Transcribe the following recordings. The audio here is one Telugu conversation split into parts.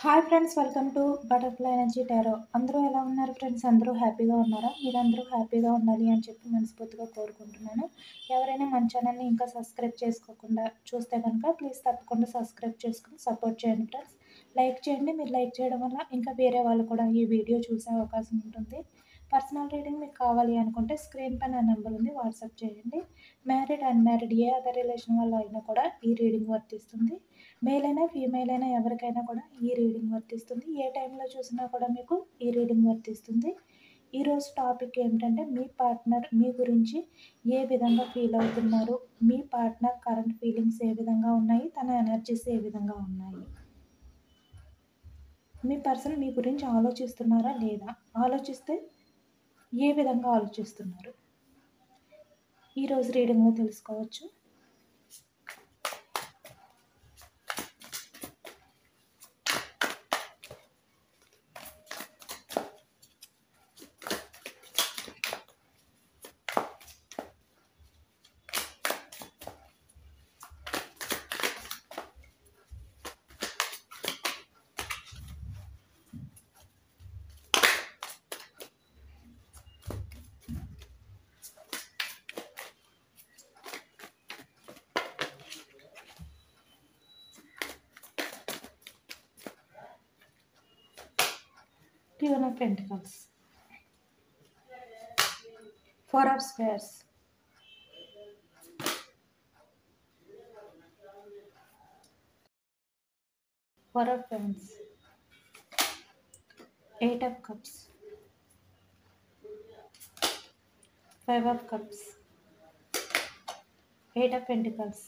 Hi friends, welcome to butterfly energy tarot. అందరూ ఎలా ఉన్నారు ఫ్రెండ్స్? అందరూ హ్యాపీగా ఉన్నారా? మీరందరూ హ్యాపీగా ఉండాలి అని చెప్పి మనస్ఫూర్తిగా కోరుకుంటున్నాను. ఎవరైనా మన ఛానల్ని ఇంకా సబ్స్క్రైబ్ చేసుకోకుండా చూస్తే కనుక ప్లీజ్ తప్పకుండా సబ్స్క్రైబ్ చేసుకుని సపోర్ట్ చేయండి ఫ్రెండ్స్. లైక్ చేయండి. మీరు లైక్ చేయడం వల్ల ఇంకా వేరే వాళ్ళు కూడా ఈ వీడియో చూసే అవకాశం ఉంటుంది. పర్సనల్ రీడింగ్ మీకు కావాలి అనుకుంటే స్క్రీన్ పైన నెంబర్ ఉంది, వాట్సాప్ చేయండి. మ్యారీడ్ అన్మ్యారీడ్ ఏ అదర్ రిలేషన్ వల్ల అయినా కూడా ఈ రీడింగ్ వర్తిస్తుంది. మేల్ అయినా ఫీమేల్ అయినా ఎవరికైనా కూడా ఈ రీడింగ్ వర్తిస్తుంది. ఏ టైంలో చూసినా కూడా మీకు ఈ రీడింగ్ వర్తిస్తుంది. ఈరోజు టాపిక్ ఏమిటంటే మీ పార్ట్నర్ మీ గురించి ఏ విధంగా ఫీల్ అవుతున్నారు, మీ పార్ట్నర్ కరెంట్ ఫీలింగ్స్ ఏ విధంగా ఉన్నాయి, తన ఎనర్జీస్ ఏ విధంగా ఉన్నాయి, మీ పర్సన్ మీ గురించి ఆలోచిస్తున్నారా లేదా, ఆలోచిస్తే ఏ విధంగా ఆలోచిస్తున్నారు, ఈరోజు రీడింగ్లో తెలుసుకోవచ్చు. Ten of Pentacles, Four of Spades, Four of Wands, Eight of Cups, Five of Cups, Eight of Pentacles,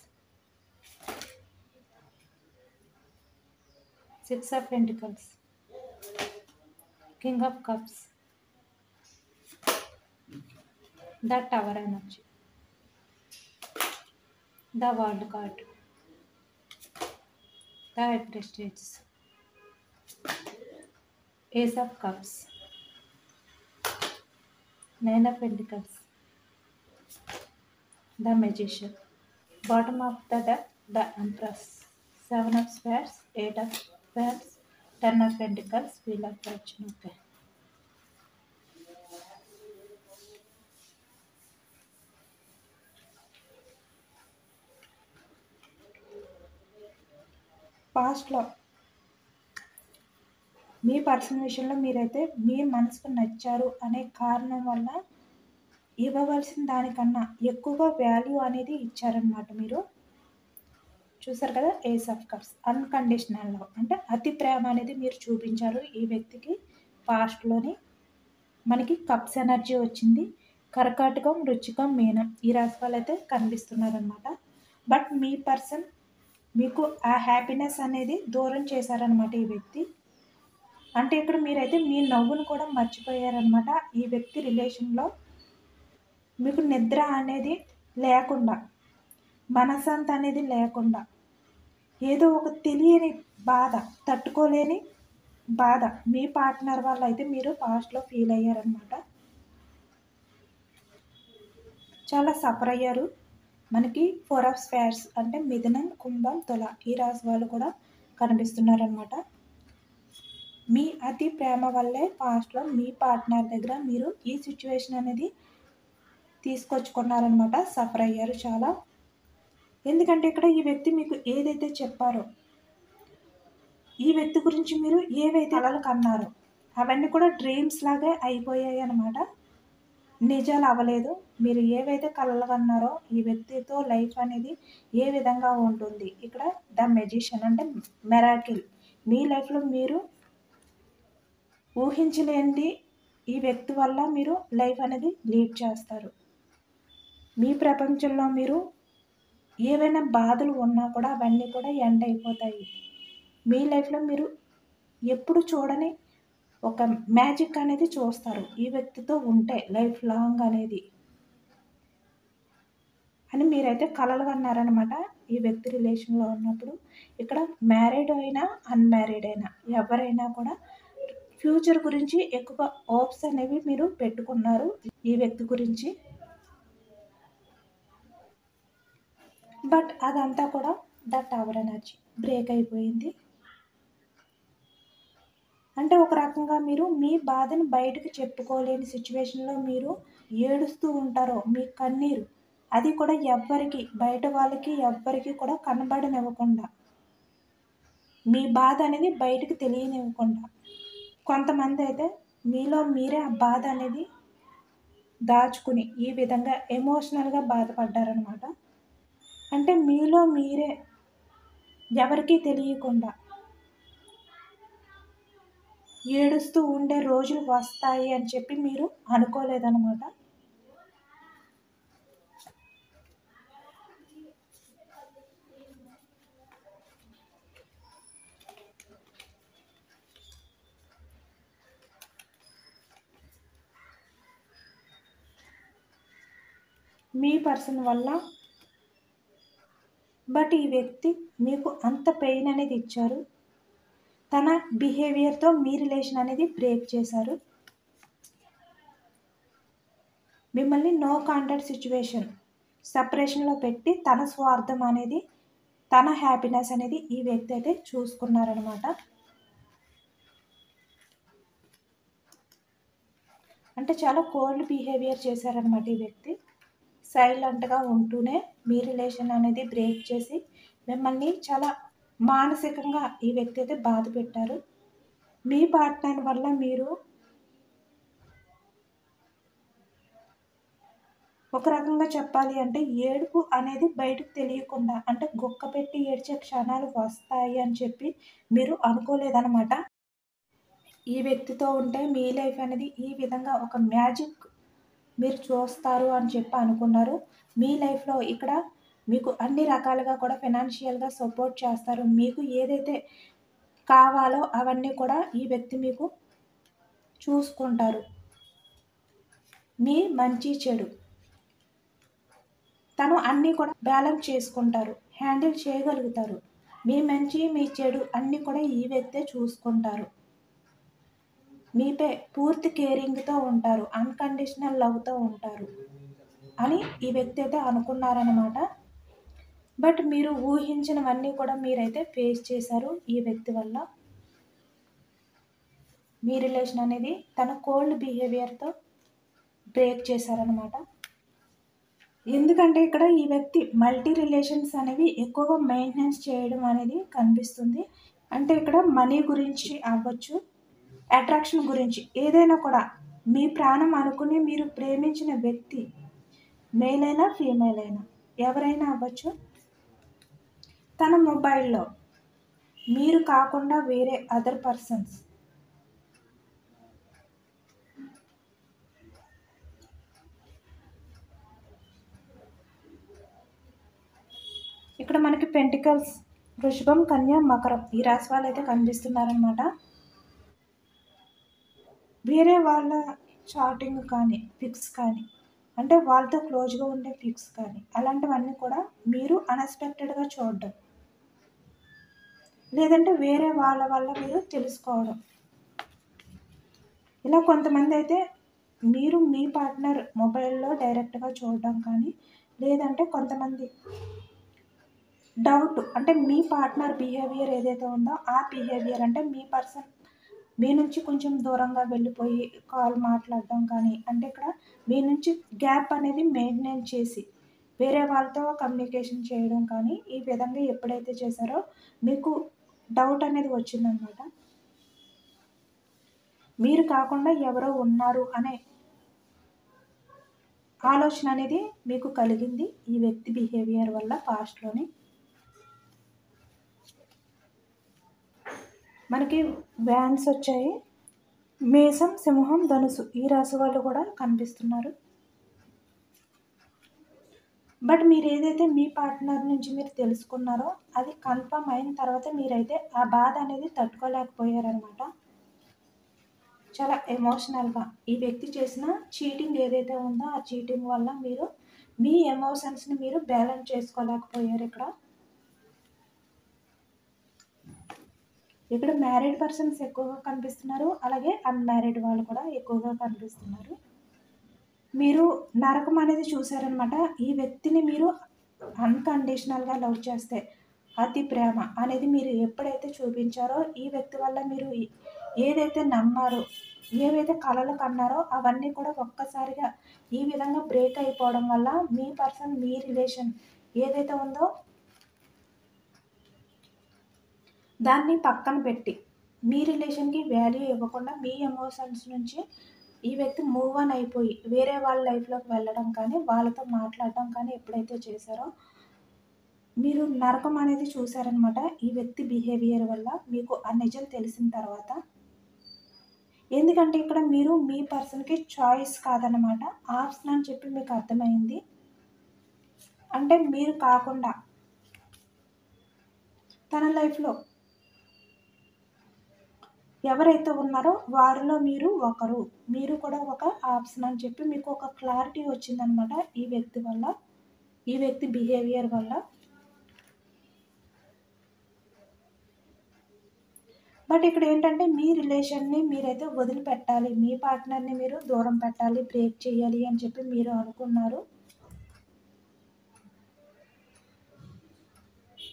Six of Pentacles, King of Cups, the Tower energy, the World card, the Prestige, Ace of Cups, Nine of Pentacles, the Magician, bottom of the deck, the Empress, Seven of Spades, Eight of Wands, Ten of Pentacles, Wheel of Fortune. Okay. పాస్ట్లో మీ పర్సనల్ విషయంలో మీరైతే మీ మనసుకు నచ్చారు అనే కారణం వల్ల ఇవ్వవలసిన దానికన్నా ఎక్కువగా వాల్యూ అనేది ఇచ్చారనమాట. మీరు చూసారు కదా, ace of cups, unconditional love అంటే అతి ప్రేమ అనేది మీరు చూపించారు ఈ వ్యక్తికి. పాస్ట్లోని మనకి కప్స్ ఎనర్జీ వచ్చింది. కర్కాటకం, వృచ్చికం, మీనం ఈ రాశి వాళ్ళు అయితే కనిపిస్తున్నారనమాట. బట్ మీ పర్సన్ మీకు ఆ హ్యాపీనెస్ అనేది దూరం చేశారనమాట ఈ వ్యక్తి. అంటే ఇక్కడ మీరైతే మీ నవ్వును కూడా మర్చిపోయారనమాట. ఈ వ్యక్తి రిలేషన్లో మీకు నిద్ర అనేది లేకుండా, మనశ్శాంతి అనేది లేకుండా, ఏదో ఒక తెలియని బాధ, తట్టుకోలేని బాధ మీ పార్ట్నర్ వల్ల అయితే మీరు పాస్ట్లో ఫీల్ అయ్యారనమాట. చాలా సఫర్ అయ్యారు. మనకి ఫోర్ ఆఫ్ స్పేర్స్ అంటే మిథునం, కుంభం, తుల ఈ రాశి వాళ్ళు కూడా కనిపిస్తున్నారనమాట. మీ అతి ప్రేమ వల్లే పాస్ట్లో మీ పార్ట్నర్ దగ్గర మీరు ఈ సిచ్యువేషన్ అనేది తీసుకొచ్చుకున్నారనమాట. సఫర్ అయ్యారు చాలా. ఎందుకంటే ఇక్కడ ఈ వ్యక్తి మీకు ఏదైతే చెప్పారో, ఈ వ్యక్తి గురించి మీరు ఏవైతే కలలు కన్నారో అవన్నీ కూడా డ్రీమ్స్ లాగే అయిపోయాయి అనమాట. నిజాలు అవ్వలేదు. మీరు ఏవైతే కలలు కన్నారో ఈ వ్యక్తితో లైఫ్ అనేది ఏ విధంగా ఉంటుంది, ఇక్కడ ద మెజిషియన్ అంటే మెరాకిల్. మీ లైఫ్లో మీరు ఊహించలేనిది ఈ వ్యక్తి వల్ల మీరు లైఫ్ అనేది లీడ్ చేస్తారు. మీ ప్రపంచంలో మీరు ఏవైనా బాధలు ఉన్నా కూడా అవన్నీ కూడా ఎండ్ అయిపోతాయి. మీ లైఫ్లో మీరు ఎప్పుడు చూడని ఒక మ్యాజిక్ అనేది చూస్తారు ఈ వ్యక్తితో ఉంటే లైఫ్ లాంగ్ అనేది అని మీరైతే కలలు కన్నారనమాట ఈ వ్యక్తి రిలేషన్లో ఉన్నప్పుడు. ఇక్కడ మ్యారీడ్ అయినా అన్మ్యారీడ్ అయినా ఎవరైనా కూడా ఫ్యూచర్ గురించి ఎక్కువ హోప్స్ అనేవి మీరు పెట్టుకున్నారు ఈ వ్యక్తి గురించి. బట్ అదంతా కూడా ద టవర్ ఎనర్జీ బ్రేక్ అయిపోయింది. అంటే ఒక రకంగా మీరు మీ బాధను బయటకు చెప్పుకోలేని సిచ్యువేషన్‌లో మీరు ఏడుస్తూ ఉంటారో, మీ కన్నీరు అది కూడా ఎవ్వరికీ బయట వాళ్ళకి ఎవ్వరికీ కూడా కనబడనివ్వకుండా, మీ బాధ అనేది బయటకు తెలియనివ్వకుండా. కొంతమందైతే మీలో మీరే ఆ బాధ అనేది దాచుకుని ఈ విధంగా ఎమోషనల్‌గా బాధపడ్డారనమాట. అంటే మీలో మీరే ఎవరికీ తెలియకుండా ఏడుస్తూ ఉండే రోజులు వస్తాయి అని చెప్పి మీరు అనుకోలేదనమాట. మీ పర్సన్ వల్ల బట్ ఈ వ్యక్తి మీకు అంత పెయిన్ అనేది ఇచ్చారు. తన బిహేవియర్‌తో మీ రిలేషన్ అనేది బ్రేక్ చేశారు. మిమ్మల్ని నో కాంటాక్ట్ సిట్యుయేషన్ సెపరేషన్‌లో పెట్టి తన స్వార్థం అనేది, తన హ్యాపీనెస్ అనేది ఈ వ్యక్తి అయితే చూసుకున్నారనమాట. అంటే చాలా కోల్డ్ బిహేవియర్ చేశారనమాట ఈ వ్యక్తి. సైలెంట్‌గా ఉంటూనే మీ రిలేషన్ అనేది బ్రేక్ చేసి మిమ్మల్ని చాలా మానసికంగా ఈ వ్యక్తి అయితే బాధపెట్టారు. మీ పార్ట్నర్ వల్ల మీరు ఒక రకంగా చెప్పాలి అంటే ఏడుపు అనేది బయటకు తెలియకుండా అంటే గుక్కపెట్టి ఏడ్చే క్షణాలు వస్తాయి అని చెప్పి మీరు అనుకోలేదనమాట. ఈ వ్యక్తితో ఉంటే మీ లైఫ్ అనేది ఈ విధంగా ఒక మ్యాజిక్ మీరు చూస్తారు అని చెప్పి అనుకున్నారు. మీ లైఫ్‌లో ఇక్కడ మీకు అన్ని రకాలుగా కూడా ఫైనాన్షియల్‌గా సపోర్ట్ చేస్తారు. మీకు ఏదైతే కావాలో అవన్నీ కూడా ఈ వ్యక్తి మీకు చూసుకుంటారు. మీ మంచి, చెడు తను అన్నీ కూడా బ్యాలెన్స్ చేసుకుంటారు. హ్యాండిల్ చేయగలుగుతారు. మీ మంచి, మీ చెడు అన్నీ కూడా ఈ వ్యక్తే చూసుకుంటారు. మీపై పూర్తి కేరింగ్‌తో ఉంటారు. అన్‌కండిషనల్ లవ్‌తో ఉంటారు అని ఈ వ్యక్తి అయితే అనుకున్నారనమాట. బట్ మీరు ఊహించినవన్నీ కూడా మీరైతే ఫేస్ చేశారు ఈ వ్యక్తి వల్ల. మీ రిలేషన్ అనేది తన కోల్డ్ బిహేవియర్‌తో బ్రేక్ చేశారనమాట. ఎందుకంటే ఇక్కడ ఈ వ్యక్తి మల్టీ రిలేషన్స్ అనేవి ఎక్కువగా మెయింటెనెన్స్ చేయడం అనేది కనిపిస్తుంది. అంటే ఇక్కడ మనీ గురించి అవ్వచ్చు, అట్రాక్షన్ గురించి ఏదైనా కూడా మీ ప్రాణం అనుకుని మీరు ప్రేమించిన వ్యక్తి మేల్ అయినా, ఫీమేల్ అయినా ఎవరైనా అవ్వచ్చు. తన మొబైల్‌లో మీరు కాకుండా వేరే అదర్ పర్సన్స్ ఇక్కడ మనకి పెంటికల్స్, వృషభం, కన్య, మకరం ఈ రాశి వాళ్ళైతే కనిపిస్తున్నారనమాట. వేరే వాళ్ళ చాటింగ్ కానీ, పిక్స్ కానీ అంటే వాళ్ళతో క్లోజ్‌గా ఉండే పిక్స్ కానీ అలాంటివన్నీ కూడా మీరు అన్‌ఎక్స్‌పెక్టెడ్‌గా చూడడం. లేదంటే వేరే వాళ్ళ వల్ల మీరు తెలుసుకోవడం. ఇలా కొంతమందైతే మీరు మీ పార్ట్నర్ మొబైల్‌లో డైరెక్ట్‌గా చూడడం కానీ, లేదంటే కొంతమంది డౌట్ అంటే మీ పార్ట్నర్ బిహేవియర్ ఏదైతే ఉందో ఆ బిహేవియర్ అంటే మీ పర్సన్ మీ నుంచి కొంచెం దూరంగా వెళ్ళిపోయి కాల్ మాట్లాడడం కానీ, అంటే ఇక్కడ మీ నుంచి గ్యాప్ అనేది మెయింటైన్ చేసి వేరే వాళ్ళతో కమ్యూనికేషన్ చేయడం కానీ, ఈ విధంగా ఎప్పుడైతే చేశారో మీకు డౌట్ అనేది వచ్చిందనమాట. మీరు కాకుండా ఎవరో ఉన్నారు అనే ఆలోచన అనేది మీకు కలిగింది ఈ వ్యక్తి బిహేవియర్ వల్ల పాస్ట్‌లోని. మనకి వ్యాన్స్ వచ్చాయి. మేషం, సింహం, ధనుసు ఈ రాశి వాళ్ళు కూడా కనిపిస్తున్నారు. బట్ మీరేదైతే మీ పార్ట్నర్ నుంచి మీరు తెలుసుకున్నారో అది కన్ఫర్మ్ అయిన తర్వాత మీరైతే ఆ బాధ అనేది తట్టుకోలేకపోయారనమాట. చాలా ఎమోషనల్‌గా ఈ వ్యక్తి చేసిన చీటింగ్ ఏదైతే ఉందో ఆ చీటింగ్ వల్ల మీరు మీ ఎమోషన్స్‌ని మీరు బ్యాలెన్స్ చేసుకోలేకపోయారు ఇక్కడ. ఇక్కడ మ్యారీడ్ పర్సన్స్ ఎక్కువగా కనిపిస్తున్నారు. అలాగే అన్‌మ్యారీడ్ వాళ్ళు కూడా ఎక్కువగా కనిపిస్తున్నారు. మీరు నరకం అనేది చూసారనమాట. ఈ వ్యక్తిని మీరు అన్‌కండిషనల్‌గా లవ్ చేస్తే, అతి ప్రేమ అనేది మీరు ఎప్పుడైతే చూపించారో, ఈ వ్యక్తి వల్ల మీరు ఏదైతే నమ్మారో, ఏవైతే కలలు కన్నారో అవన్నీ కూడా ఒక్కసారిగా ఈ విధంగా బ్రేక్ అయిపోవడం వల్ల మీ పర్సన్, మీ రిలేషన్ ఏదైతే ఉందో దాన్ని పక్కన పెట్టి, మీ రిలేషన్‌కి వాల్యూ ఇవ్వకుండా మీ ఎమోషన్స్ నుంచి ఈ వ్యక్తి మూవ్ ఆన్ అయిపోయి వేరే వాళ్ళ లైఫ్‌లోకి వెళ్ళడం కానీ, వాళ్ళతో మాట్లాడడం కానీ ఎప్పుడైతే చేశారో, మీరు నరకం అనేది చూసారనమాట. ఈ వ్యక్తి బిహేవియర్ వల్ల మీకు ఆ నిజం తెలిసిన తర్వాత. ఎందుకంటే ఇక్కడ మీరు మీ పర్సన్‌కి చాయిస్ కాదనమాట. ఆప్షన్ అని చెప్పి మీకు అర్థమైంది. అంటే మీరు కాకుండా తన లైఫ్‌లో ఎవరైతే ఉన్నారో వారిలో మీరు ఒకరు. మీరు కూడా ఒక ఆప్షన్ అని చెప్పి మీకు ఒక క్లారిటీ వచ్చిందనమాట ఈ వ్యక్తి వల్ల. ఈ వ్యక్తి బిహేవియర్ వల్ల. బట్ ఇక్కడ ఏంటంటే మీ రిలేషన్‌ని మీరైతే వదిలిపెట్టాలి. మీ పార్ట్నర్‌ని మీరు దూరం పెట్టాలి, బ్రేక్ చేయాలి అని చెప్పి మీరు అనుకున్నారు.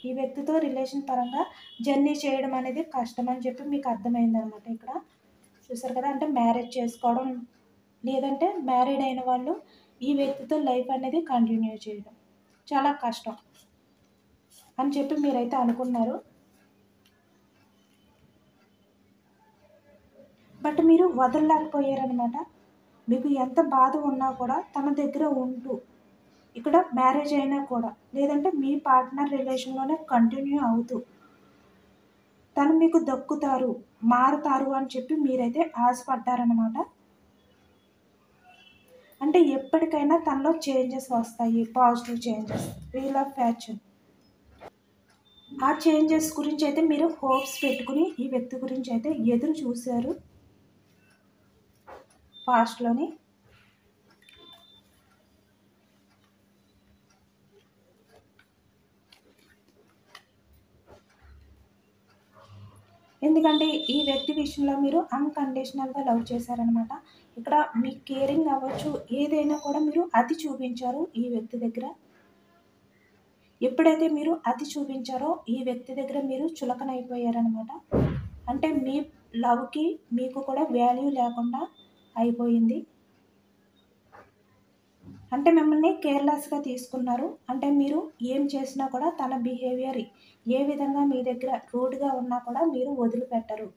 ఈ వ్యక్తితో రిలేషన్ పరంగా జర్నీ చేయడం అనేది కష్టం అని చెప్పి మీకు అర్థమైందనమాట ఇక్కడ. చూసారు కదా! అంటే మ్యారేజ్ చేసుకోవడం, లేదంటే మ్యారీడ్ అయిన వాళ్ళు ఈ వ్యక్తితో లైఫ్ అనేది కంటిన్యూ చేయడం చాలా కష్టం అని చెప్పి మీరైతే అనుకున్నారు. బట్ మీరు వదలలేకపోయారనమాట. మీకు ఎంత బాధ ఉన్నా కూడా తన దగ్గర ఉంటూ, ఇక్కడ మ్యారేజ్ అయినా కూడా, లేదంటే మీ పార్ట్నర్ రిలేషన్‌లోనే కంటిన్యూ అవుతూ, తను మీకు దక్కుతారు, మారుతారు అని చెప్పి మీరైతే ఆశపడ్డారనమాట. అంటే ఎప్పటికైనా తనలో చేంజెస్ వస్తాయి. Positive changes. Wheel of fortune. ఆ చేంజెస్ గురించి అయితే మీరు హోప్స్ పెట్టుకుని ఈ వ్యక్తి గురించి అయితే ఎదురు చూశారు పాస్ట్‌లోని. ఎందుకంటే ఈ వ్యక్తి విషయంలో మీరు అన్‌కండిషనల్‌గా లవ్ చేశారనమాట. ఇక్కడ మీ కేరింగ్ అవ్వచ్చు, ఏదైనా కూడా మీరు అతి చూపించారు ఈ వ్యక్తి దగ్గర. ఎప్పుడైతే మీరు అతి చూపించారో ఈ వ్యక్తి దగ్గర మీరు చులకనైపోయారనమాట. అంటే మీ లవ్‌కి మీకు కూడా వాల్యూ లేకుండా అయిపోయింది. అంటే మిమ్మల్ని కేర్‌లెస్‌గా తీసుకున్నారు. అంటే మీరు ఏం చేసినా కూడా తన బిహేవియర్ ఏ విధంగా మీ దగ్గర రూడ్‌గా ఉన్నా కూడా మీరు వదిలిపెట్టరు.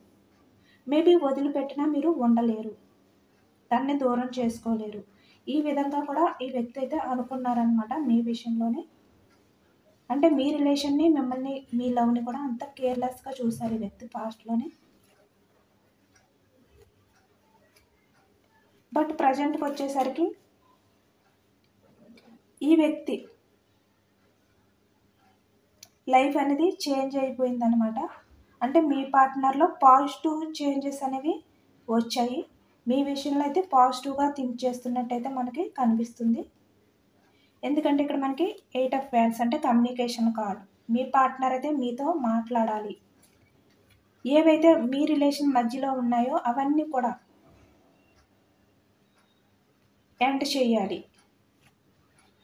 మేబీ వదిలిపెట్టినా మీరు ఉండలేరు. దాన్ని దూరం చేసుకోలేరు. ఈ విధంగా కూడా ఈ వ్యక్తి అయితే అనుకున్నారనమాట మీ విషయంలోనే. అంటే మీ రిలేషన్‌ని, మిమ్మల్ని, మీ లవ్‌ని కూడా అంత కేర్‌లెస్‌గా చూసారు ఈ వ్యక్తి పాస్ట్‌లోనే. బట్ ప్రెజెంట్‌కొచ్చేసరికి ఈ వ్యక్తి లైఫ్ అనేది చేంజ్ అయిపోయిందనమాట. అంటే మీ పార్ట్నర్‌లో పాజిటివ్ చేంజెస్ అనేవి వచ్చాయి. మీ విషయంలో అయితే పాజిటివ్‌గా థింక్ చేస్తున్నట్టయితే మనకి కనిపిస్తుంది. ఎందుకంటే ఇక్కడ మనకి 8 ఆఫ్ వ్యాండ్స్ అంటే కమ్యూనికేషన్ కార్డ్. మీ పార్ట్నర్ అయితే మీతో మాట్లాడాలి. ఏవైతే మీ రిలేషన్ మధ్యలో ఉన్నాయో అవన్నీ కూడా ఎండ్ చేయాలి.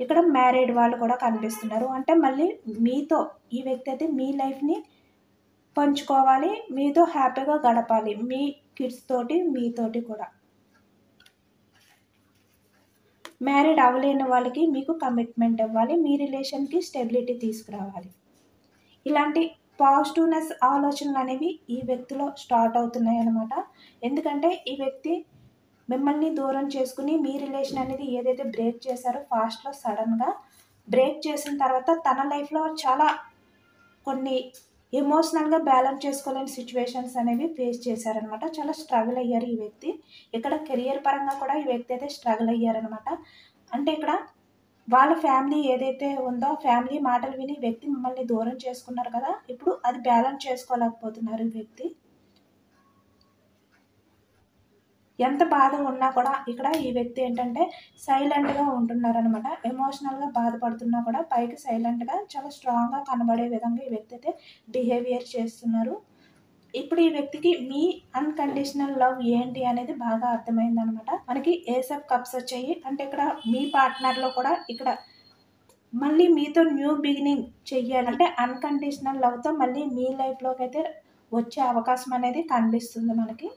ఇక్కడ మ్యారీడ్ వాళ్ళు కూడా కనిపిస్తున్నారు. అంటే మళ్ళీ మీతో ఈ వ్యక్తి అయితే మీ లైఫ్‌ని పంచుకోవాలి. మీతో హ్యాపీగా గడపాలి. మీ కిడ్స్ తోటి, మీతోటి కూడా. మ్యారీడ్ అవ్వలేని వాళ్ళకి మీకు కమిట్మెంట్ ఇవ్వాలి. మీ రిలేషన్‌కి స్టెబిలిటీ తీసుకురావాలి. ఇలాంటి పాజిటివ్‌నెస్ ఆలోచనలనేవి ఈ వ్యక్తిలో స్టార్ట్ అవుతున్నాయన్నమాట. ఎందుకంటే ఈ వ్యక్తి మిమ్మల్ని దూరం చేసుకొని మీ రిలేషన్ అనేది ఏదైతే బ్రేక్ చేశారో పాస్ట్‌లో సడెన్‌గా బ్రేక్ చేసిన తర్వాత తన లైఫ్‌లో చాలా కొన్ని ఎమోషనల్‌గా బ్యాలెన్స్ చేసుకోలేని సిట్యుయేషన్స్ అనేవి ఫేస్ చేశారనమాట. చాలా స్ట్రగుల్ అయ్యారు ఈ వ్యక్తి. ఇక్కడ కెరియర్ పరంగా కూడా ఈ వ్యక్తి అయితే స్ట్రగుల్ అయ్యారనమాట. అంటే ఇక్కడ వాళ్ళ ఫ్యామిలీ ఏదైతే ఉందో ఫ్యామిలీ మాటలు విని ఈ వ్యక్తి మిమ్మల్ని దూరం చేసుకున్నారు కదా! ఇప్పుడు అది బ్యాలెన్స్ చేసుకోలేకపోతున్నారు ఈ వ్యక్తి. ఎంత బాధ ఉన్నా కూడా ఇక్కడ ఈ వ్యక్తి ఏంటంటే సైలెంట్‌గా ఉంటున్నారనమాట. ఎమోషనల్‌గా బాధపడుతున్నా కూడా పైకి సైలెంట్‌గా చాలా స్ట్రాంగ్‌గా కనబడే విధంగా ఈ వ్యక్తి అయితే బిహేవియర్ చేస్తున్నారు. ఇప్పుడు ఈ వ్యక్తికి మీ అన్‌కండిషనల్ లవ్ ఏంటి అనేది బాగా అర్థమైందనమాట. మనకి ఏస్ ఆఫ్ కప్స్ వచ్చాయి. అంటే ఇక్కడ మీ పార్ట్నర్‌లో కూడా ఇక్కడ మళ్ళీ మీతో న్యూ బిగినింగ్ చెయ్యాలి. అంటే అన్‌కండిషనల్ లవ్‌తో మళ్ళీ మీ లైఫ్‌లోకైతే వచ్చే అవకాశం అనేది కనిపిస్తుంది మనకి.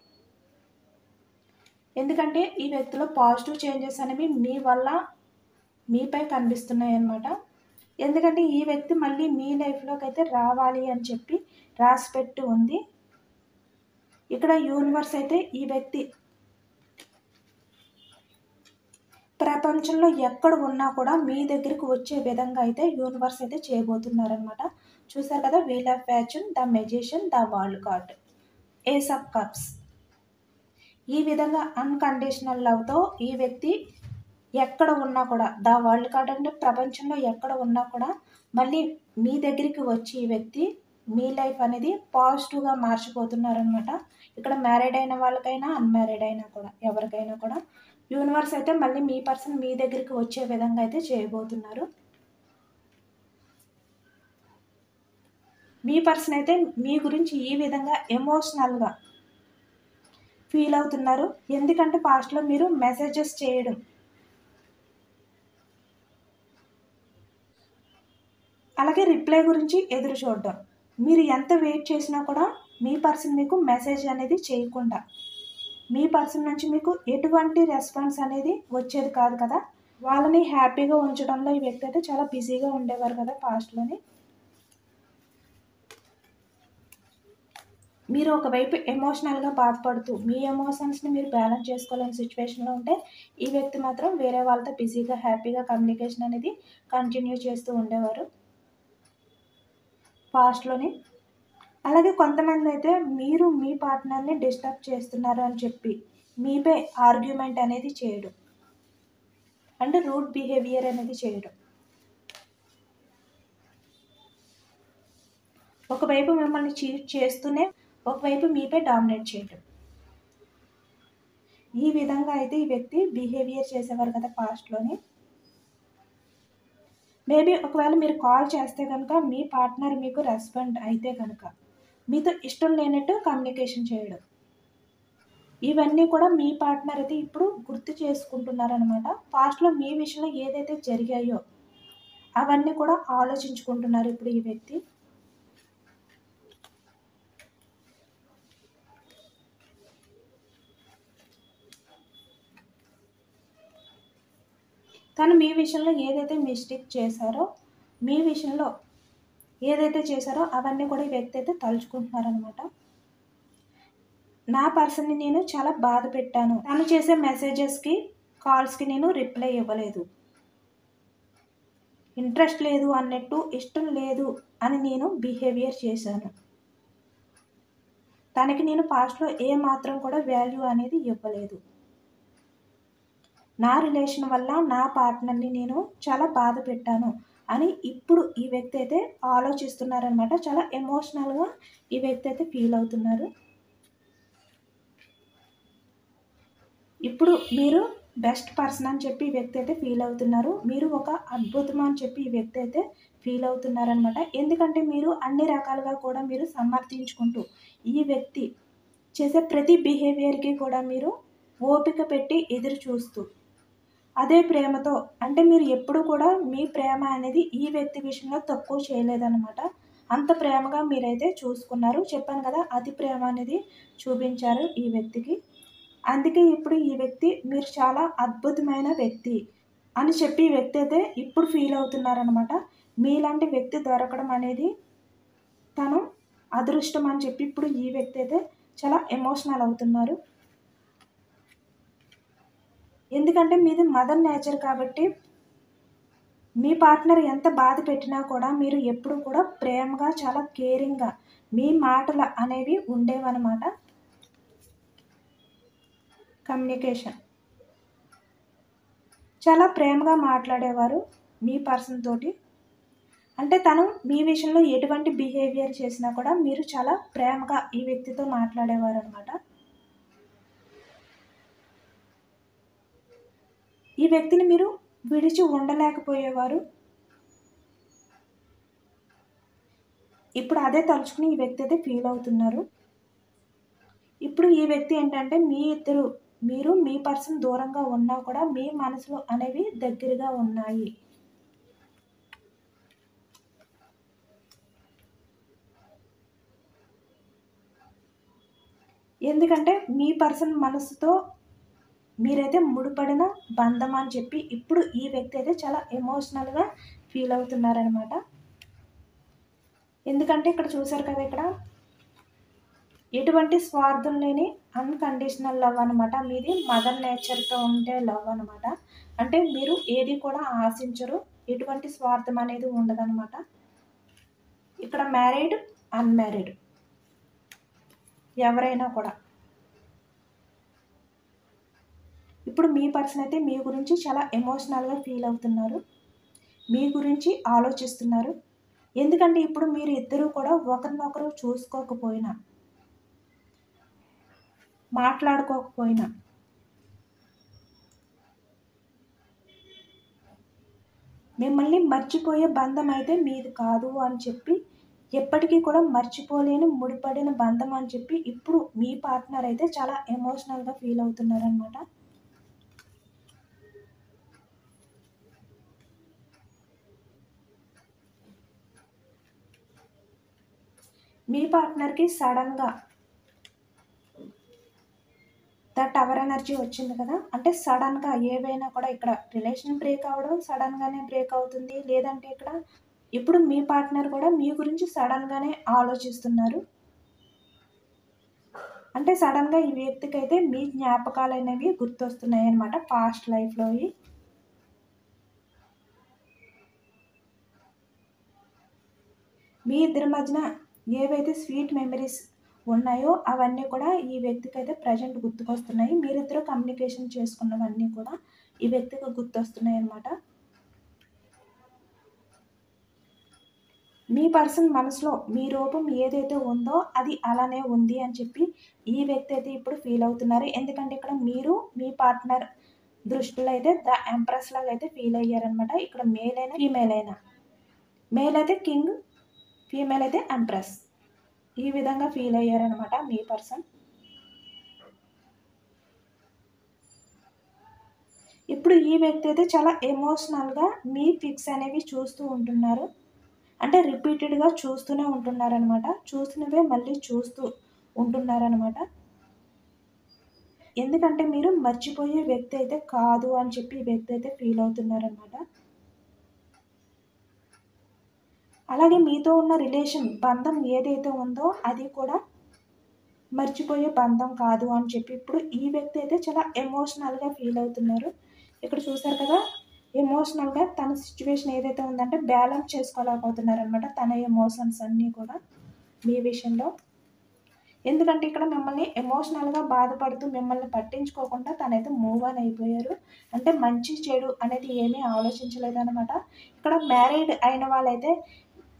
ఎందుకంటే ఈ వ్యక్తిలో పాజిటివ్ చేంజెస్ అనేవి మీ వల్ల మీపై కనిపిస్తున్నాయి అన్నమాట. ఎందుకంటే ఈ వ్యక్తి మళ్ళీ మీ లైఫ్‌లోకి అయితే రావాలి అని చెప్పి రాసిపెట్టి ఉంది. ఇక్కడ యూనివర్స్ అయితే ఈ వ్యక్తి ప్రపంచంలో ఎక్కడ ఉన్నా కూడా మీ దగ్గరికి వచ్చే విధంగా అయితే యూనివర్స్ అయితే చేయబోతున్నారనమాట. చూసారు కదా, wheel of fortune, the magician, the world card, ace of cups. ఈ విధంగా అన్‌కండిషనల్ లవ్‌తో ఈ వ్యక్తి ఎక్కడ ఉన్నా కూడా, ద వరల్డ్ కార్డ్ అంటే ప్రపంచంలో ఎక్కడ ఉన్నా కూడా మళ్ళీ మీ దగ్గరికి వచ్చి ఈ వ్యక్తి మీ లైఫ్ అనేది పాజిటివ్‌గా మార్చిపోతున్నారనమాట. ఇక్కడ మ్యారీడ్ అయిన వాళ్ళకైనా, అన్‌మ్యారీడ్ అయినా కూడా ఎవరికైనా కూడా యూనివర్స్ అయితే మళ్ళీ మీ పర్సన్ మీ దగ్గరికి వచ్చే విధంగా అయితే చేయబోతున్నారు. మీ పర్సన్ అయితే మీ గురించి ఈ విధంగా ఎమోషనల్‌గా ఫీల్ అవుతున్నారు. ఎందుకంటే పాస్ట్‌లో మీరు మెసేజెస్ చేయడం, అలాగే రిప్లై గురించి ఎదురు చూడడం. మీరు ఎంత వెయిట్ చేసినా కూడా మీ పర్సన్ మీకు మెసేజ్ అనేది చేయకుండా, మీ పర్సన్ నుంచి మీకు ఎటువంటి రెస్పాన్స్ అనేది వచ్చేది కాదు కదా. వాళ్ళని హ్యాపీగా ఉంచడంలో ఈ వ్యక్తి అయితే చాలా బిజీగా ఉండేవారు కదా పాస్ట్‌లోని. మీరు ఒకవైపు ఎమోషనల్‌గా బాధపడుతూ, మీ ఎమోషన్స్‌ని మీరు బ్యాలెన్స్ చేసుకోలేని సిచ్యువేషన్‌లో ఉంటే, ఈ వ్యక్తి మాత్రం వేరే వాళ్ళతో బిజీగా, హ్యాపీగా కమ్యూనికేషన్ అనేది కంటిన్యూ చేస్తూ ఉండేవారు పాస్ట్‌లోని. అలాగే కొంతమందైతే మీరు మీ పార్ట్నర్‌ని డిస్టర్బ్ చేస్తున్నారు అని చెప్పి, మీపై ఆర్గ్యుమెంట్ అనేది చేయడం. అంటే రూడ్ బిహేవియర్ అనేది చేయడం. ఒకవైపు మిమ్మల్ని చీట్ చేస్తూనే, ఒకవైపు మీపై డామినేట్ చేయడం. ఈ విధంగా అయితే ఈ వ్యక్తి బిహేవియర్ చేసేవారు కదా పాస్ట్‌లోని. మేబీ ఒకవేళ మీరు కాల్ చేస్తే గనుక మీ పార్ట్నర్ మీకు రెస్పాండ్ అయితే గనుక, మీతో ఇష్టం లేనట్టు కమ్యూనికేషన్ చేయడం. ఇవన్నీ కూడా మీ పార్ట్నర్ అయితే ఇప్పుడు గుర్తు చేసుకుంటున్నారనమాట. పాస్ట్‌లో మీ విషయంలో ఏదైతే జరిగాయో అవన్నీ కూడా ఆలోచించుకుంటున్నారు ఇప్పుడు ఈ వ్యక్తి. తను మీ విషయంలో ఏదైతే మిస్టేక్ చేశారో, మీ విషయంలో ఏదైతే చేశారో అవన్నీ కూడా ఈ వ్యక్తి అయితే తలుచుకుంటున్నారనమాట. నా పర్సన్‌ని నేను చాలా బాధ పెట్టాను. తను చేసే మెసేజెస్‌కి, కాల్స్‌కి నేను రిప్లై ఇవ్వలేదు. ఇంట్రెస్ట్ లేదు అన్నట్టు, ఇష్టం లేదు అని నేను బిహేవియర్ చేశాను. తనకి నేను పాస్ట్‌లో ఏ మాత్రం కూడా వాల్యూ అనేది ఇవ్వలేదు. నా రిలేషన్ వల్ల నా పార్ట్నర్‌ని నేను చాలా బాధ పెట్టాను అని ఇప్పుడు ఈ వ్యక్తి అయితే ఆలోచిస్తున్నారనమాట. చాలా ఎమోషనల్‌గా ఈ వ్యక్తి అయితే ఫీల్ అవుతున్నారు. ఇప్పుడు మీరు బెస్ట్ పర్సన్ అని చెప్పి ఈ వ్యక్తి అయితే ఫీల్ అవుతున్నారు. మీరు ఒక అద్భుతం అని చెప్పి ఈ వ్యక్తి అయితే ఫీల్ అవుతున్నారనమాట. ఎందుకంటే మీరు అన్ని రకాలుగా కూడా మీరు సమర్థించుకుంటూ, ఈ వ్యక్తి చేసే ప్రతి బిహేవియర్‌కి కూడా మీరు ఓపిక పెట్టి ఎదురు చూస్తూ, అదే ప్రేమతో, అంటే మీరు ఎప్పుడు కూడా మీ ప్రేమ అనేది ఈ వ్యక్తి విషయంలో తక్కువ చేయలేదనమాట. అంత ప్రేమగా మీరైతే చూసుకున్నారు. చెప్పాను కదా, అతి ప్రేమ అనేది చూపించారు ఈ వ్యక్తికి. అందుకే ఇప్పుడు ఈ వ్యక్తి మీరు చాలా అద్భుతమైన వ్యక్తి అని చెప్పి ఈ వ్యక్తి అయితే ఇప్పుడు ఫీల్ అవుతున్నారనమాట. మీలాంటి వ్యక్తి దొరకడం అనేది తను అదృష్టం అని చెప్పి ఇప్పుడు ఈ వ్యక్తి అయితే చాలా ఎమోషనల్ అవుతున్నారు. ఎందుకంటే మీది మదర్ నేచర్ కాబట్టి, మీ పార్ట్నర్ ఎంత బాధ పెట్టినా కూడా మీరు ఎప్పుడు కూడా ప్రేమగా, చాలా కేరింగ్‌గా మీ మాటలు అనేవి ఉండేవన్నమాట. కమ్యూనికేషన్ చాలా ప్రేమగా మాట్లాడేవారు మీ పర్సన్ తోటి. అంటే తను మీ విషయంలో ఎటువంటి బిహేవియర్ చేసినా కూడా మీరు చాలా ప్రేమగా ఈ వ్యక్తితో మాట్లాడేవారనమాట. ఈ వ్యక్తిని మీరు విడిచి ఉండలేకపోయేవారు. ఇప్పుడు అదే తలుచుకుని ఈ వ్యక్తి అయితే ఫీల్ అవుతున్నారు. ఇప్పుడు ఈ వ్యక్తి ఏంటంటే మీరు మీ పర్సన్ దూరంగా ఉన్నా కూడా మీ మనసులో అనేవి దగ్గరగా ఉన్నాయి. ఎందుకంటే మీ పర్సన్ మనసుతో మీరైతే ముడిపడిన బంధం అని చెప్పి ఇప్పుడు ఈ వ్యక్తి అయితే చాలా ఎమోషనల్గా ఫీల్ అవుతున్నారనమాట. ఎందుకంటే ఇక్కడ చూసారు కదా, ఇక్కడ ఎటువంటి స్వార్థం లేని అన్కండిషనల్ లవ్ అనమాట. మీది మదర్ నేచర్తో ఉండే లవ్ అనమాట. అంటే మీరు ఏది కూడా ఆశించరు, ఎటువంటి స్వార్థం అనేది ఉండదనమాట. ఇక్కడ మ్యారీడ్, అన్మ్యారీడ్ ఎవరైనా కూడా ఇప్పుడు మీ పర్సన్ అయితే మీ గురించి చాలా ఎమోషనల్గా ఫీల్ అవుతున్నారు, మీ గురించి ఆలోచిస్తున్నారు. ఎందుకంటే ఇప్పుడు మీరు ఇద్దరూ కూడా ఒకరినొకరు చూసుకోకపోయినా, మాట్లాడుకోకపోయినా, మిమ్మల్ని మర్చిపోయే బంధం అయితే మీది కాదు అని చెప్పి, ఎప్పటికీ కూడా మర్చిపోలేని ముడిపడిన బంధం అని చెప్పి ఇప్పుడు మీ పార్ట్నర్ అయితే చాలా ఎమోషనల్గా ఫీల్ అవుతున్నారనమాట. మీ పార్ట్నర్కి సడన్గా టవర్ ఎనర్జీ వచ్చింది కదా, అంటే సడన్గా ఏవైనా కూడా ఇక్కడ రిలేషన్ బ్రేక్ అవ్వడం సడన్గానే బ్రేక్ అవుతుంది. లేదంటే ఇక్కడ ఇప్పుడు మీ పార్ట్నర్ కూడా మీ గురించి సడన్గానే ఆలోచిస్తున్నారు. అంటే సడన్గా ఈ వ్యక్తికి అయితే మీ జ్ఞాపకాలు అనేవి గుర్తొస్తున్నాయి అన్నమాట, పాస్ట్ లైఫ్లోవి. మీ ఇద్దరి మధ్యన ఏవైతే స్వీట్ మెమరీస్ ఉన్నాయో అవన్నీ కూడా ఈ వ్యక్తికి అయితే ప్రజెంట్ గుర్తుకొస్తున్నాయి. మీరిద్దరూ కమ్యూనికేషన్ చేసుకున్నవన్నీ కూడా ఈ వ్యక్తికి గుర్తొస్తున్నాయి అన్నమాట. మీ పర్సన్ మనసులో మీ రూపం ఏదైతే ఉందో అది అలానే ఉంది అని చెప్పి ఈ వ్యక్తి అయితే ఇప్పుడు ఫీల్ అవుతున్నారు. ఎందుకంటే ఇక్కడ మీరు మీ పార్ట్నర్ దృష్టిలో అయితే ద ఎంప్రెస్ లాగా అయితే ఫీల్ అయ్యారనమాట. ఇక్కడ మేల్ అయినా ఫీమేల్ అయినా, మేల్ అయితే కింగ్, ఫీమేల్ అయితే ఎంప్రెస్, ఈ విధంగా ఫీల్ అయ్యారనమాట మీ పర్సన్. ఇప్పుడు ఈ వ్యక్తి అయితే చాలా ఎమోషనల్గా మీ పిక్స్ అనేవి చూస్తూ ఉంటున్నారు. అంటే రిపీటెడ్గా చూస్తూనే ఉంటున్నారనమాట. చూసినవే మళ్ళీ చూస్తూ ఉంటున్నారనమాట. ఎందుకంటే మీరు మర్చిపోయే వ్యక్తి అయితే కాదు అని చెప్పి ఈ వ్యక్తి అయితే ఫీల్ అవుతున్నారనమాట. అలాగే మీతో ఉన్న రిలేషన్ బంధం ఏదైతే ఉందో అది కూడా మర్చిపోయే బంధం కాదు అని చెప్పి ఇప్పుడు ఈ వ్యక్తి అయితే చాలా ఎమోషనల్గా ఫీల్ అవుతున్నారు. ఇక్కడ చూసారు కదా, ఎమోషనల్గా తన సిచ్యువేషన్ ఏదైతే ఉందంటే బ్యాలెన్స్ చేసుకోలేకపోతున్నారనమాట తన ఎమోషన్స్ అన్నీ కూడా మీ విషయంలో. ఎందుకంటే ఇక్కడ మిమ్మల్ని ఎమోషనల్గా బాధపడుతూ మిమ్మల్ని పట్టించుకోకుండా తనైతే మూవ్ ఆన్ అయిపోయారు. అంటే మంచి చెడు అనేది ఏమీ ఆలోచించలేదనమాట. ఇక్కడ మ్యారీడ్ అయిన వాళ్ళైతే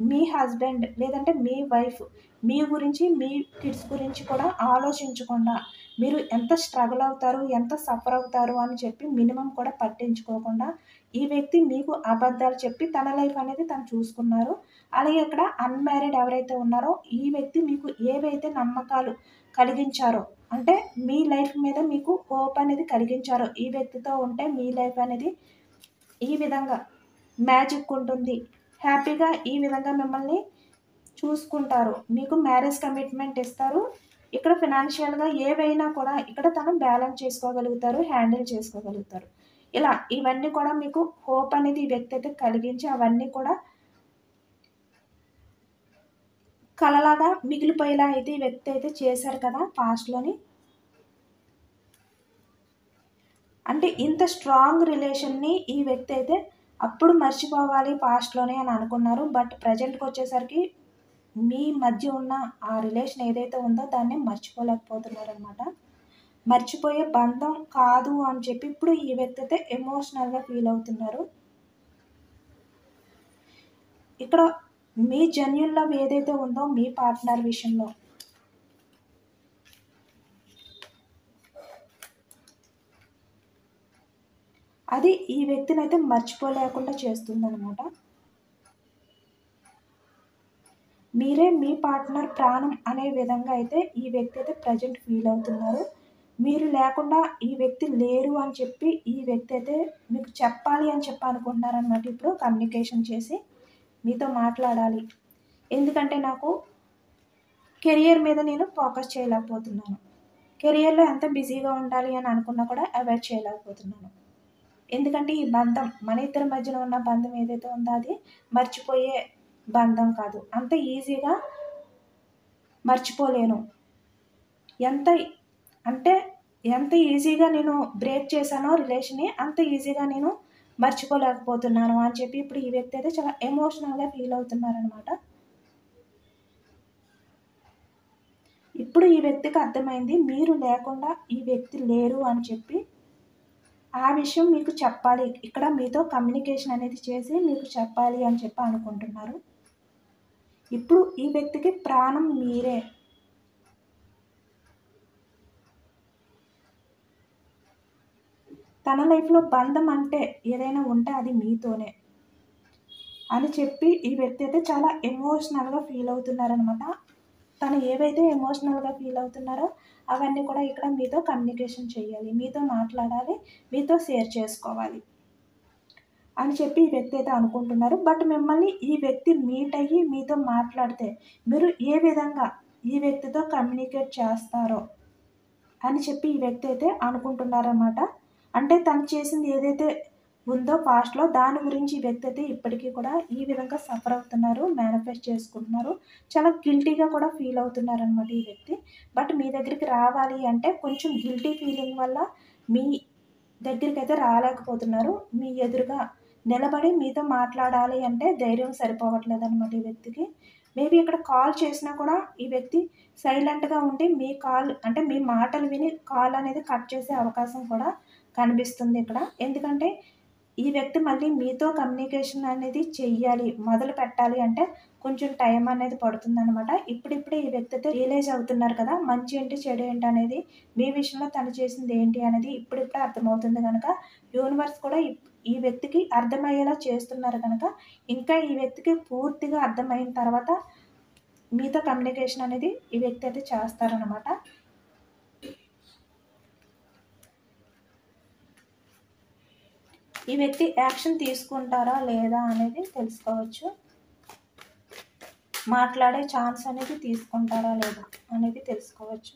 మీ హస్బెండ్ లేదంటే మీ వైఫ్ మీ గురించి, మీ కిడ్స్ గురించి కూడా ఆలోచించకుండా మీరు ఎంత స్ట్రగుల్ అవుతారు, ఎంత సఫర్ అవుతారు అని చెప్పి మినిమం కూడా పట్టించుకోకుండా ఈ వ్యక్తి మీకు అబద్ధాలు చెప్పి తన లైఫ్ అనేది తను చూసుకున్నారు. అలాగే ఇక్కడ అన్మ్యారీడ్ ఎవరైతే ఉన్నారో ఈ వ్యక్తి మీకు ఏవైతే నమ్మకాలు కలిగించారో, అంటే మీ లైఫ్ మీద మీకు హోప్ అనేది కలిగించారో, ఈ వ్యక్తితో ఉంటే మీ లైఫ్ అనేది ఈ విధంగా మ్యాజిక్ ఉంటుంది, హ్యాపీగా ఈ విధంగా మిమ్మల్ని చూసుకుంటారు, మీకు మ్యారేజ్ కమిట్మెంట్ ఇస్తారు, ఇక్కడ ఫినాన్షియల్గా ఏవైనా కూడా ఇక్కడ తను బ్యాలెన్స్ చేసుకోగలుగుతారు, హ్యాండిల్ చేసుకోగలుగుతారు. ఇలా ఇవన్నీ కూడా మీకు హోప్ అనేది ఈ వ్యక్తి అయితే కలిగించి అవన్నీ కూడా కలలాగా మిగిలిపోయేలా అయితే ఈ వ్యక్తి అయితే చేశారు కదా పాస్ట్లోని. అంటే ఇంత స్ట్రాంగ్ రిలేషన్ని ఈ వ్యక్తి అయితే అప్పుడు మర్చిపోవాలి పాస్ట్లోనే అని అనుకున్నారు. బట్ ప్రజెంట్కి వచ్చేసరికి మీ మధ్య ఉన్న ఆ రిలేషన్ ఏదైతే ఉందో దాన్ని మర్చిపోలేకపోతున్నారనమాట. మర్చిపోయే బంధం కాదు అని చెప్పి ఇప్పుడు ఈ వ్యక్తి అయితే ఎమోషనల్గా ఫీల్ అవుతున్నారు. ఇక్కడ మీ జెన్యూన్ లవ్ ఏదైతే ఉందో మీ పార్ట్నర్ విషయంలో అది ఈ వ్యక్తిని అయితే మర్చిపోలేకుండా చేస్తుందన్నమాట. మీరే మీ పార్ట్నర్ ప్రాణం అనే విధంగా అయితే ఈ వ్యక్తి అయితే ప్రజెంట్ ఫీల్ అవుతున్నారు. మీరు లేకుండా ఈ వ్యక్తి లేరు అని చెప్పి ఈ వ్యక్తి అయితే మీకు చెప్పాలి అని చెప్పి అనుకుంటున్నారనమాట. ఇప్పుడు కమ్యూనికేషన్ చేసి మీతో మాట్లాడాలి, ఎందుకంటే నాకు కెరియర్ మీద నేను ఫోకస్ చేయలేకపోతున్నాను, కెరియర్‌లో ఎంత బిజీగా ఉండాలి అని అనుకున్నా కూడా అవాయిడ్ చేయలేకపోతున్నాను. ఎందుకంటే ఈ బంధం మన ఇద్దరి మధ్యన ఉన్న బంధం ఏదైతే ఉందో అది మర్చిపోయే బంధం కాదు. అంత ఈజీగా మర్చిపోలేను. ఎంత అంటే ఎంత ఈజీగా నేను బ్రేక్ చేశానో రిలేషన్‌ని అంత ఈజీగా నేను మర్చిపోలేకపోతున్నాను అని చెప్పి ఇప్పుడు ఈ వ్యక్తి అయితే చాలా ఎమోషనల్‌గా ఫీల్ అవుతున్నారనమాట. ఇప్పుడు ఈ వ్యక్తికి అర్థమైంది మీరు లేకుండా ఈ వ్యక్తి లేరు అని చెప్పి. ఆ విషయం మీకు చెప్పాలి. ఇక్కడ మీతో కమ్యూనికేషన్ అనేది చేసి మీకు చెప్పాలి అని చెప్పి అనుకుంటున్నారు. ఇప్పుడు ఈ వ్యక్తికి ప్రాణం మీరే. తన లైఫ్‌లో బంధం అంటే ఏదైనా ఉంటే అది మీతోనే అని చెప్పి ఈ వ్యక్తి అయితే చాలా ఎమోషనల్‌గా ఫీల్ అవుతున్నారనమాట. తను ఏవైతే ఎమోషనల్‌గా ఫీల్ అవుతున్నారో అవన్నీ కూడా ఇక్కడ మీతో కమ్యూనికేషన్ చేయాలి. మీతో మాట్లాడాలి. మీతో షేర్ చేసుకోవాలి అని చెప్పి ఈ వ్యక్తి అయితే అనుకుంటున్నారు. బట్ మిమ్మల్ని ఈ వ్యక్తి మీట్ అయ్యి మీతో మాట్లాడితే మీరు ఏ విధంగా ఈ వ్యక్తితో కమ్యూనికేట్ చేస్తారో అని చెప్పి ఈ వ్యక్తి అయితే అనుకుంటున్నారన్నమాట. అంటే తను చేసింది ఏదైతే ఉందో పాస్ట్‌లో దాని గురించి ఈ వ్యక్తి అయితే ఇప్పటికీ కూడా ఈ విధంగా సఫర్ అవుతున్నారు. మేనిఫెస్ట్ చేసుకుంటున్నారు. చాలా గిల్టీగా కూడా ఫీల్ అవుతున్నారనమాట ఈ వ్యక్తి. బట్ మీ దగ్గరికి రావాలి అంటే కొంచెం గిల్టీ ఫీలింగ్ వల్ల మీ దగ్గరికైతే రాలేకపోతున్నారు. మీ ఎదురుగా నిలబడి మీతో మాట్లాడాలి అంటే ధైర్యం సరిపోవట్లేదనమాట ఈ వ్యక్తికి. మేబీ ఇక్కడ కాల్ చేసినా కూడా ఈ వ్యక్తి సైలెంట్‌గా ఉండి మీ కాల్ అంటే మీ మాటలు విని కాల్ అనేది కట్ చేసే అవకాశం కూడా కనిపిస్తుంది ఇక్కడ. ఎందుకంటే ఈ వ్యక్తి మళ్ళీ మీతో కమ్యూనికేషన్ అనేది చెయ్యాలి, మొదలు పెట్టాలి అంటే కొంచెం టైం అనేది పడుతుందనమాట. ఇప్పుడిప్పుడే ఈ వ్యక్తి అయితే రియలైజ్ అవుతున్నారు కదా! మంచి ఏంటి, చెడు ఏంటి అనేది మీ విషయంలో తను చేసింది ఏంటి అనేది ఇప్పుడిప్పుడే అర్థమవుతుంది గనక యూనివర్స్ కూడా ఈ వ్యక్తికి అర్థమయ్యేలా చేస్తున్నారు గనక ఇంకా ఈ వ్యక్తికి పూర్తిగా అర్థమైన తర్వాత మీతో కమ్యూనికేషన్ అనేది ఈ వ్యక్తి అయితే చేస్తారనమాట. ఈ వ్యక్తి యాక్షన్ తీసుకుంటారా లేదా అనేది తెలుసుకోవచ్చు. మాట్లాడే ఛాన్స్ అనేది తీసుకుంటారా లేదా అనేది తెలుసుకోవచ్చు.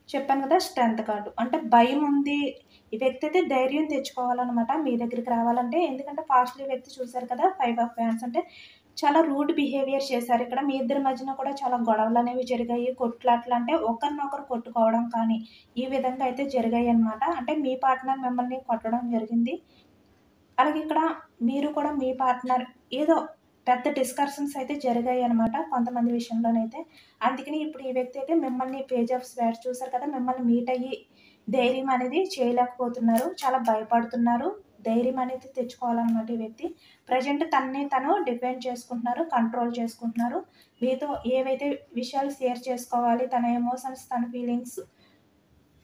చెప్పాను కదా స్ట్రెంత్ కార్డు. అంటే భయం ఉంది. ఈ వ్యక్తి అయితే ధైర్యం తెచ్చుకోవాలనమాట మీ దగ్గరికి రావాలంటే. ఎందుకంటే పాస్ట్‌లో ఈ వ్యక్తి చూసారు కదా 5 ఆఫ్ హ్యాండ్స్ అంటే చాలా రూడ్ బిహేవియర్ చేశారు. ఇక్కడ మీ ఇద్దరి మధ్యన కూడా చాలా గొడవలనేవి జరిగాయి. కొట్లాట్లు అంటే ఒకరినొకరు కొట్టుకోవడం కానీ, ఈ విధంగా అయితే జరిగాయన్నమాట. అంటే మీ పార్ట్నర్ మిమ్మల్ని కొట్టడం జరిగింది. అలాగే ఇక్కడ మీరు కూడా మీ పార్ట్నర్ ఏదో పెద్ద డిస్కషన్స్ అయితే జరిగాయన్నమాట కొంతమంది విషయంలోనైతే. అందుకని ఇప్పుడు ఈ వ్యక్తి అయితే మిమ్మల్ని పేజ్ ఆఫ్ స్వార్డ్స్ చూసారు కదా! మిమ్మల్ని మీట్ అయ్యి ధైర్యం అనేది చేయలేకపోతున్నారు. చాలా భయపడుతున్నారు. ధైర్యం అనేది తెచ్చుకోవాలన్నమాట ఈ వ్యక్తి. ప్రెజెంట్ తనని తను డిఫెండ్ చేసుకుంటున్నారు. కంట్రోల్ చేసుకుంటున్నారు. మీతో ఏవైతే విషయాలు షేర్ చేసుకోవాలి, తన ఎమోషన్స్, తన ఫీలింగ్స్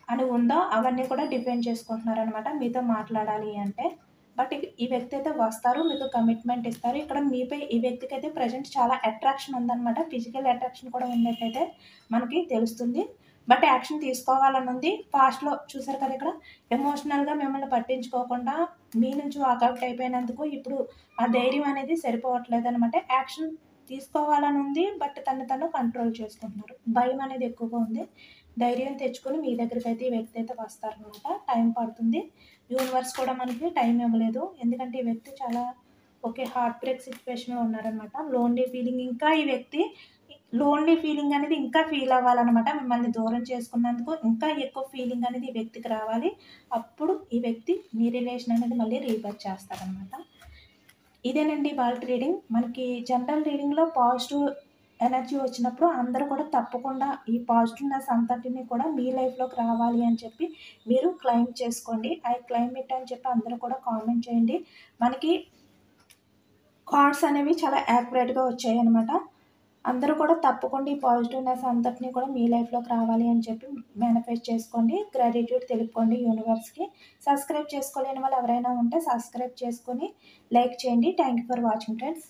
అని ఉందో అవన్నీ కూడా డిఫెండ్ చేసుకుంటున్నారనమాట మీతో మాట్లాడాలి అంటే. బట్ ఈ వ్యక్తి అయితే వస్తారు. మీకు కమిట్మెంట్ ఇస్తారు. ఇక్కడ మీపై ఈ వ్యక్తికైతే ప్రెజెంట్ చాలా అట్రాక్షన్ ఉందనమాట. ఫిజికల్ అట్రాక్షన్ కూడా ఉన్నట్టయితే మనకి తెలుస్తుంది. బట్ యాక్షన్ తీసుకోవాలని ఉంది. పాస్ట్‌లో చూసారు కదా ఇక్కడ ఎమోషనల్‌గా మిమ్మల్ని పట్టించుకోకుండా మీ నుంచి వాకౌట్ అయిపోయినందుకు ఇప్పుడు ఆ ధైర్యం అనేది సరిపోవట్లేదనమాట. యాక్షన్ తీసుకోవాలని ఉంది. బట్ తను కంట్రోల్ చేసుకుంటున్నారు. భయం అనేది ఎక్కువగా ఉంది. ధైర్యం తెచ్చుకొని మీ దగ్గరికైతే ఈ వ్యక్తి అయితే వస్తారనమాట. టైం పడుతుంది. యూనివర్స్ కూడా మనకి టైం ఇవ్వలేదు. ఎందుకంటే ఈ వ్యక్తి చాలా హార్ట్ బ్రేక్ సిట్యుయేషన్‌లో ఉన్నారనమాట. ఈ వ్యక్తి లోన్లీ ఫీలింగ్ అనేది ఇంకా ఫీల్ అవ్వాలనమాట. మిమ్మల్ని దూరం చేసుకున్నందుకు ఇంకా ఎక్కువ ఫీలింగ్ అనేది ఈ వ్యక్తికి రావాలి. అప్పుడు ఈ వ్యక్తి మీ రిలేషన్ అనేది మళ్ళీ రీబర్త్ చేస్తారనమాట. ఇదేనండి ఇవాల్టి రీడింగ్. మనకి జనరల్ రీడింగ్‌లో పాజిటివ్ ఎనర్జీ వచ్చినప్పుడు అందరూ కూడా తప్పకుండా ఈ పాజిటివ్‌నెస్ అంతటిని కూడా మీ లైఫ్‌లోకి రావాలి అని చెప్పి మీరు క్లెయిమ్ చేసుకోండి. ఐ క్లెయిమ్ ఇట్ అని చెప్పి అందరూ కూడా కామెంట్ చేయండి. మనకి కార్డ్స్ అనేవి చాలా యాక్యురేట్‌గా వచ్చాయన్నమాట. అందరూ కూడా తప్పకుండా ఈ పాజిటివ్‌నెస్ అంతటిని కూడా మీ లైఫ్‌లోకి రావాలి అని చెప్పి మేనిఫెస్ట్ చేసుకోండి. గ్రాటిట్యూడ్ తెలుపుకోండి యూనివర్స్‌కి. సబ్స్క్రైబ్ చేసుకోలేని వాళ్ళు ఎవరైనా ఉంటే సబ్స్క్రైబ్ చేసుకొని లైక్ చేయండి. Thank you for watching friends.